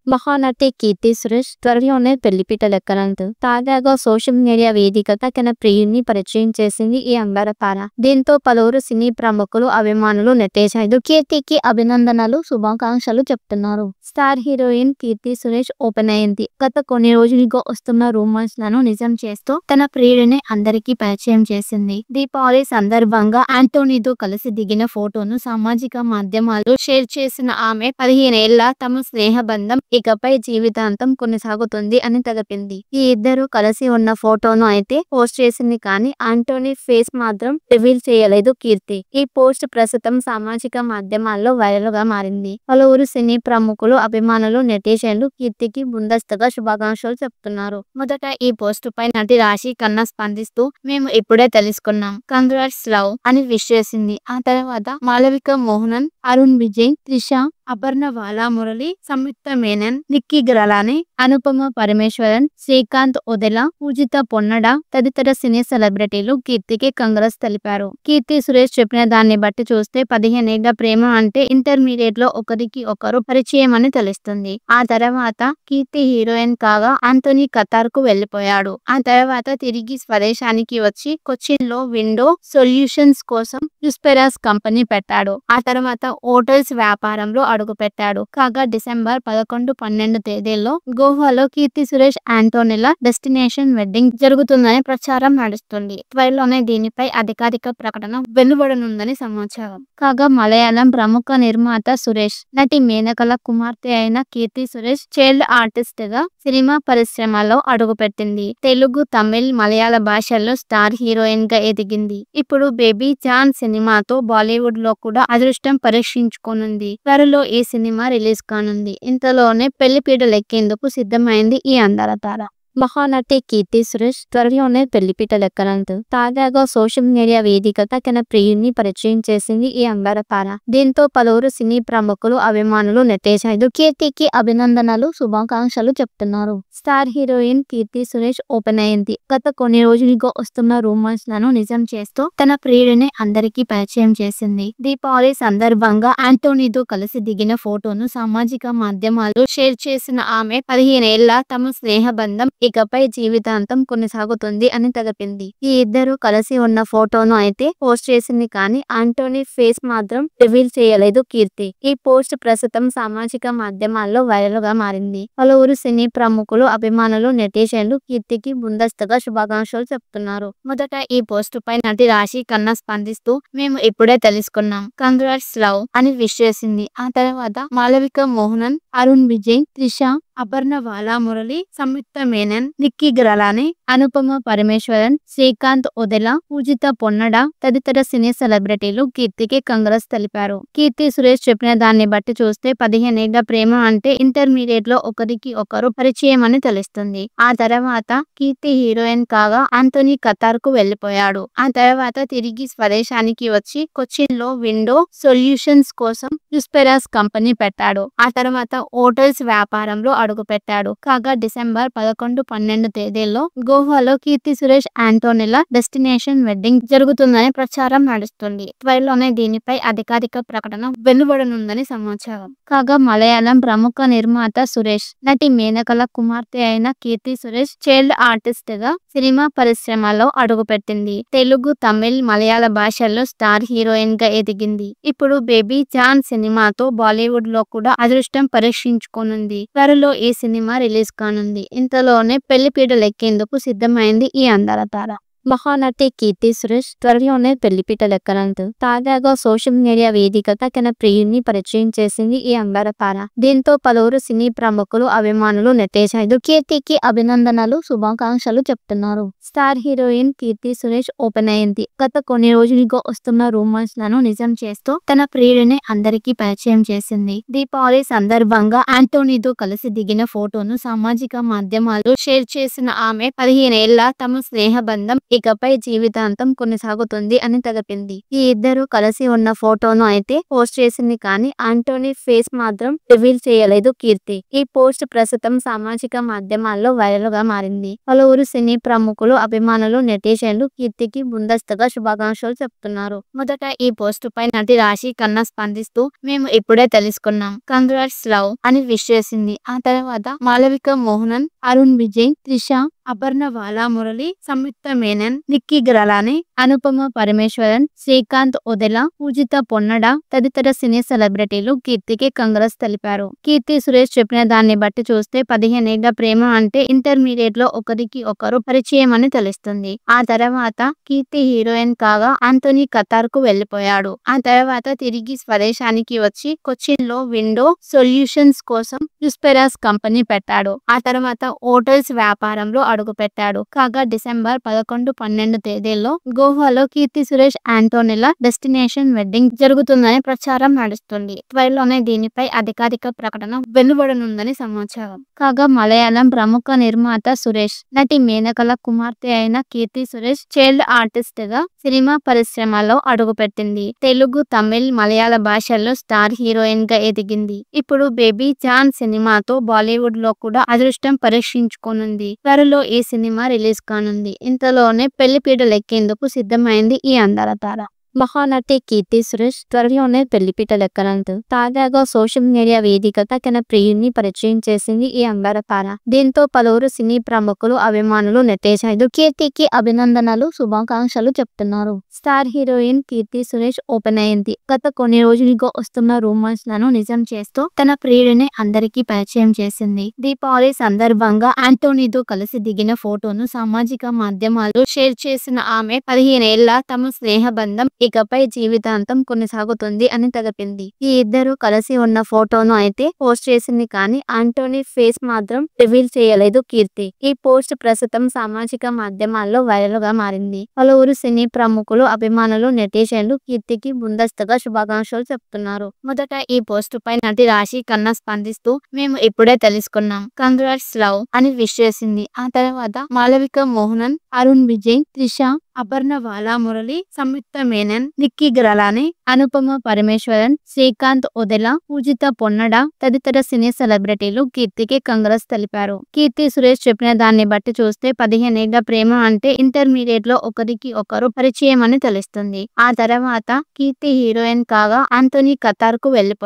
మహానటి కీర్తి సురేష్ త్వరలోనే పెళ్లిపీట లెక్కనంటూ తాజాగా social media వేదికగా తన ప్రియుడిని పరిచయం చేసింది ఈ అంగారతార. దీంతో పలువురు సినీ ప్రముఖులు, అభిమానులు, నెటిజన్లు కీర్తికి అభినందనలు, శుభాకాంక్షలు చెప్తున్నారు. Star heroine Keerthy Suresh open అయింది. గత కొన్ని రోజులుగా వస్తున్న రూమర్స్ లను నిజం చేస్తూ తన ప్రియుడిని అందరికీ పరిచయం చేసింది. దీపావళి సందర్భంగా ఆంటోనీతో కలిసి దిగిన ఫోటోను సామాజిక మాధ్యమాల్లో షేర్ చేసిన ఆమె 15 ఏళ్ల తమ స్నేహబంధం ఇకపై జీవితాంతం కొనసాగుతుంది అని తెలిపింది. ఈ ఇద్దరు కలిసి ఉన్న ఫోటోను అయితే పోస్ట్ చేసింది, కానీ ఆంటోనీ ఫేస్ మాత్రం రివీల్ చేయలేదు కీర్తి. ఈ పోస్ట్ ప్రస్తుతం సామాజిక మాధ్యమాల్లో వైరల్ గా మారింది. పలువురు సినీ ప్రముఖులు, అభిమానులు, నెటిజన్లు కీర్తికి ముందస్తుగా శుభాకాంక్షలు చెప్తున్నారు. మొదట ఈ పోస్ట్ పై నటి రాశి ఖన్నా స్పందిస్తూ, మేము ఇప్పుడే తెలుసుకున్నాం, కంగ్రాట్స్ లవ్ అని విష్ చేసింది. ఆ తర్వాత మాళవిక మోహనన్, అరుణ్ విజయ్, త్రిష, అపర్ణ బాలమురళి, సంయుక్త మేనన్, నిక్కీ గలానీ, అనుపమ పరమేశ్వరన్, శ్రీకాంత్ ఒదెలా, పూజిత పొన్నడ తదితర సినీ సెలబ్రిటీలు కీర్తికి కంగ్రాట్స్ తెలిపారు. కీర్తి సురేష్ చెప్పిన దాన్ని బట్టి చూస్తే 15 ఏళ్ల ప్రేమ అంటే ఇంటర్మీడియట్ లో ఒకరికి ఒకరు పరిచయం అని తెలుస్తుంది. ఆ తర్వాత కీర్తి హీరోయిన్ కాగా ఆంటోనీ ఖతార్ కు వెళ్లిపోయాడు. ఆ తర్వాత తిరిగి స్వదేశానికి వచ్చి కొచ్చిన్ లో విండో సొల్యూషన్స్ కోసం యుస్పెరాస్ కంపెనీ పెట్టాడు. ఆ తర్వాత హోటల్స్ వ్యాపారంలో అడుగు పెట్టాడు. కాగా డిసెంబర్ 11, 12 తేదీల్లో గోవాలో కీర్తి సురేష్ ఆంటోనీల డెస్టినేషన్ వెడ్డింగ్ జరుగుతుందని ప్రచారం నడుస్తుంది. త్వరలోనే దీనిపై అధికారిక ప్రకటన వెలువడనుందని సమాచారం. కాగా మలయాళం ప్రముఖ నిర్మాత సురేష్, నటి మేనకల కుమార్తె అయిన కీర్తి సురేష్ చైల్డ్ ఆర్టిస్ట్ గా సినిమా పరిశ్రమలో అడుగుపెట్టింది. తెలుగు, తమిళ్, మలయాళ భాషల్లో స్టార్ హీరోయిన్ గా ఎదిగింది. ఇప్పుడు బేబీ జాన్ సినిమాతో బాలీవుడ్ లో కూడా అదృష్టం పరీక్షించుకోనుంది. త్వరలో ఈ సినిమా రిలీజ్ కానుంది. ఇంతలోనే పెళ్లిపీట లెక్కేందుకు సిద్ధమైంది ఈ అందాల మహానటి కీర్తి సురేష్ త్వరలోనే పెళ్లిపీట లెక్కనంటూ తాజాగా సోషల్ మీడియా వేదికగా తన ప్రియుడిని పరిచయం చేసింది ఈ అంగారతార. దీంతో పలువురు సినీ ప్రముఖులు, అభిమానులు, నెటిజన్లు కీర్తికి అభినందనలు, శుభాకాంక్షలు చెప్తున్నారు. Star heroine Keerthy Suresh open అయింది. గత కొన్ని రోజులుగా వస్తున్న రూమర్స్ లను నిజం చేస్తూ తన ప్రియుడిని అందరికీ పరిచయం చేసింది. దీపావళి సందర్భంగా ఆంటోనీతో కలిసి దిగిన ఫోటోను సామాజిక మాధ్యమాల్లో షేర్ చేసిన ఆమె 15 ఏళ్ల తమ స్నేహబంధం ఇకపై జీవితాంతం కొనసాగుతుంది అని తెలిపింది. ఈ ఇద్దరు కలిసి ఉన్న ఫోటోను అయితే పోస్ట్ చేసింది, కానీ ఆంటోనీ ఫేస్ మాత్రం రివీల్ చేయలేదు కీర్తి. ఈ పోస్ట్ ప్రస్తుతం సామాజిక మాధ్యమాల్లో వైరల్ గా మారింది. పలువురు సినీ ప్రముఖులు, అభిమానులు, నెటిజన్లు కీర్తికి ముందస్తుగా శుభాకాంక్షలు చెప్తున్నారు. మొదట ఈ పోస్ట్ పై నటి రాశి ఖన్నా స్పందిస్తూ, మేము ఇప్పుడే తెలుసుకున్నాం, కంగ్రాట్స్ లవ్ అని విష్ చేసింది. ఆ తర్వాత మాళవిక మోహనన్, అరుణ్ విజయ్, త్రిష, అపర్ణ బాలమురళి, సంయుక్త మేనన్, నిక్కీ గలానీ, అనుపమ పరమేశ్వరన్, శ్రీకాంత్ ఒదెలా, పూజిత పొన్నడ తదితర సినీ సెలబ్రిటీలు కీర్తికి కంగ్రాట్స్ తెలిపారు. కీర్తి సురేష్ చెప్పిన దాన్ని బట్టి చూస్తే 15 ఏళ్ల ప్రేమ అంటే ఇంటర్మీడియట్ లో ఒకరికి ఒకరు పరిచయం అని తెలుస్తుంది. ఆ తర్వాత కీర్తి హీరోయిన్ కాగా ఆంటోనీ ఖతార్ కు వెళ్లిపోయాడు. ఆ తర్వాత తిరిగి స్వదేశానికి వచ్చి కొచ్చిన్ లో విండో సొల్యూషన్స్ కోసం యుస్పెరాస్ కంపెనీ పెట్టాడు. ఆ తర్వాత హోటల్స్ వ్యాపారంలో అడుగు పెట్టాడు. కాగా డిసెంబర్ 11, 12 తేదీల్లో గోవాలో కీర్తి సురేష్ ఆంటోనీల డెస్టినేషన్ వెడ్డింగ్ జరుగుతుందని ప్రచారం నడుస్తుంది. త్వరలోనే దీనిపై అధికారిక ప్రకటన వెలువడనుందని సమాచారం. కాగా మలయాళం ప్రముఖ నిర్మాత సురేష్, నటి మేనకల కుమార్తె అయిన కీర్తి సురేష్ చైల్డ్ ఆర్టిస్ట్ గా సినిమా పరిశ్రమలో అడుగుపెట్టింది. తెలుగు, తమిళ్, మలయాళ భాషల్లో స్టార్ హీరోయిన్ గా ఎదిగింది. ఇప్పుడు బేబీ జాన్ సినిమాతో బాలీవుడ్ లో కూడా అదృష్టం పరీక్షించుకోనుంది. త్వరలో ఈ సినిమా రిలీజ్ కానుంది. ఇంతలోనే పెళ్లిపీట లెక్కేందుకు సిద్ధమైంది ఈ అందాల మహానటి కీర్తి సురేష్ త్వరలోనే పెళ్లిపీట లెక్కనంటూ తాజాగా సోషల్ మీడియా వేదికగా తన ప్రియుడిని పరిచయం చేసింది ఈ అంగారతార. దీంతో పలువురు సినీ ప్రముఖులు, అభిమానులు, నెటిజన్లు కీర్తికి అభినందనలు, శుభాకాంక్షలు చెప్తున్నారు. Star heroine Keerthy Suresh open అయింది. గత కొన్ని రోజులుగా వస్తున్న రూమర్స్ లను నిజం చేస్తూ తన ప్రియుడిని అందరికీ పరిచయం చేసింది. దీపావళి సందర్భంగా ఆంటోనీతో కలిసి దిగిన ఫోటోను సామాజిక మాధ్యమాల్లో షేర్ చేసిన ఆమె 15 ఏళ్ల తమ స్నేహబంధం ఇకపై జీవితాంతం కొనసాగుతుంది అని తెలిపింది. ఈ ఇద్దరు కలిసి ఉన్న ఫోటోను అయితే పోస్ట్ చేసింది కానీ ఆంటోనీ ఫేస్ మాత్రం రివీల్ చేయలేదు కీర్తి. ఈ పోస్ట్ ప్రస్తుతం సామాజిక మాధ్యమాల్లో వైరల్ గా మారింది. పలువురు సినీ ప్రముఖులు, అభిమానులు, నెటిజన్లు కీర్తికి ముందస్తుగా శుభాకాంక్షలు చెప్తున్నారు. మొదట ఈ పోస్ట్ పై నటి రాశి ఖన్నా స్పందిస్తూ మేము ఇప్పుడే తెలుసుకున్నాం, కంగ్రాట్స్ లవ్ అని విష్ చేసింది. ఆ తర్వాత మాళవిక మోహనన్, అరుణ్ విజయ్, త్రిష, అపర్ణ బాలమురళి, సంయుక్త మేనన్, నిక్కీ గ్రలాని, అనుపమ పరమేశ్వరన్, శ్రీకాంత్ ఒదెలా, పూజిత పొన్నడ తదితర సినీ సెలబ్రిటీలు కీర్తికి కంగ్రాట్స్ తెలిపారు. కీర్తి సురేష్ చెప్పిన దాన్ని బట్టి చూస్తే 15 ఏళ్ల ప్రేమ అంటే ఇంటర్మీడియట్ లో ఒకరికి ఒకరు పరిచయం అని తెలుస్తుంది. ఆ తర్వాత కీర్తి హీరోయిన్ కాగా ఆంటోనీ ఖతార్ కు వెళ్లిపోయాడు. ఆ తర్వాత తిరిగి స్వదేశానికి వచ్చి కొచ్చిన్ లో విండో సొల్యూషన్స్ కోసం యుస్పెరాస్ కంపెనీ పెట్టాడు. ఆ తర్వాత హోటల్స్ వ్యాపారంలో అడుగుపెట్టాడు. కాగా డిసెంబర్ 11, 12 తేదీల్లో గోవాలో కీర్తి సురేష్ ఆంటోనీల డెస్టినేషన్ వెడ్డింగ్ జరుగుతుందని ప్రచారం నడుస్తుంది. త్వరలోనే దీనిపై అధికారిక ప్రకటన వెలువడనుందని సమాచారం. కాగా మలయాళం ప్రముఖ నిర్మాత సురేష్, నటి మేనకల కుమార్తె అయిన కీర్తి సురేష్ చైల్డ్ ఆర్టిస్ట్ గా సినిమా పరిశ్రమలో అడుగుపెట్టింది. తెలుగు, తమిళ్, మలయాళ భాషల్లో స్టార్ హీరోయిన్ గా ఎదిగింది. ఇప్పుడు బేబీ జాన్ సినిమాతో బాలీవుడ్ లో కూడా అదృష్టం పరీక్షించుకోనుంది. త్వరలో ఈ సినిమా రిలీజ్ కానుంది. ఇంతలోనే పెళ్లి పీటలెక్కేందుకు సిద్ధమైంది ఈ అందాల తార. మహానటి కీర్తి సురేష్ త్వరలోనే పెళ్లిపీటలెక్కనుంది. తాజాగా సోషల్ మీడియా వేదికగా తన ప్రియుణ్ణి పరిచయం చేసింది ఈ అందాల తార. దీంతో పలువురు సినీ ప్రముఖులు, అభిమానులు, నెటిజన్లు కీర్తికి అభినందనలు, శుభాకాంక్షలు చెప్తున్నారు. Star heroine Keerthy Suresh open అయింది. గత కొన్ని రోజులుగా వస్తున్న రూమర్స్ లను నిజం చేస్తూ తన ప్రియుడిని అందరికీ పరిచయం చేసింది. దీపావళి సందర్భంగా ఆంటోనీతో కలిసి దిగిన ఫోటోను సామాజిక మాధ్యమాల్లో షేర్ చేసిన ఆమె 15 ఏళ్ల తమ స్నేహబంధం ఇకపై జీవితాంతం కొనసాగుతుంది అని తెలిపింది. ఈ ఇద్దరు కలిసి ఉన్న ఫోటోను అయితే పోస్ట్ చేసింది కానీ ఆంటోనీ ఫేస్ మాత్రం రివీల్ చేయలేదు కీర్తి. ఈ పోస్ట్ ప్రస్తుతం సామాజిక మాధ్యమాల్లో వైరల్ గా మారింది. పలువురు సినీ ప్రముఖులు, అభిమానులు, నెటిజన్లు కీర్తికి ముందస్తుగా శుభాకాంక్షలు చెప్తున్నారు. మొదట ఈ పోస్ట్ పై నటి రాశి ఖన్నా స్పందిస్తూ మేము ఇప్పుడే తెలుసుకున్నాం, కంగ్రాట్స్ లవ్ అని విష్ చేసింది. ఆ తర్వాత మాళవిక మోహనన్, అరుణ్ విజయ్, త్రిష, అపర్ణ బాలమురళి, సంయుక్త మేనన్, నిక్కీ గ్రలాని, అనుపమ పరమేశ్వరన్, శ్రీకాంత్ ఒదెలా, పూజిత పొన్నడ తదితర సినీ సెలబ్రిటీలు కీర్తికి కంగ్రాట్స్ తెలిపారు. కీర్తి సురేష్ చెప్పిన దాన్ని బట్టి చూస్తే 15 ఏళ్ల ప్రేమ అంటే ఇంటర్మీడియట్ లో ఒకరికి ఒకరు పరిచయం అని తెలుస్తుంది. ఆ తర్వాత కీర్తి హీరోయిన్ కాగా ఆంటోనీ ఖతార్ కు వెళ్లిపోయాడు.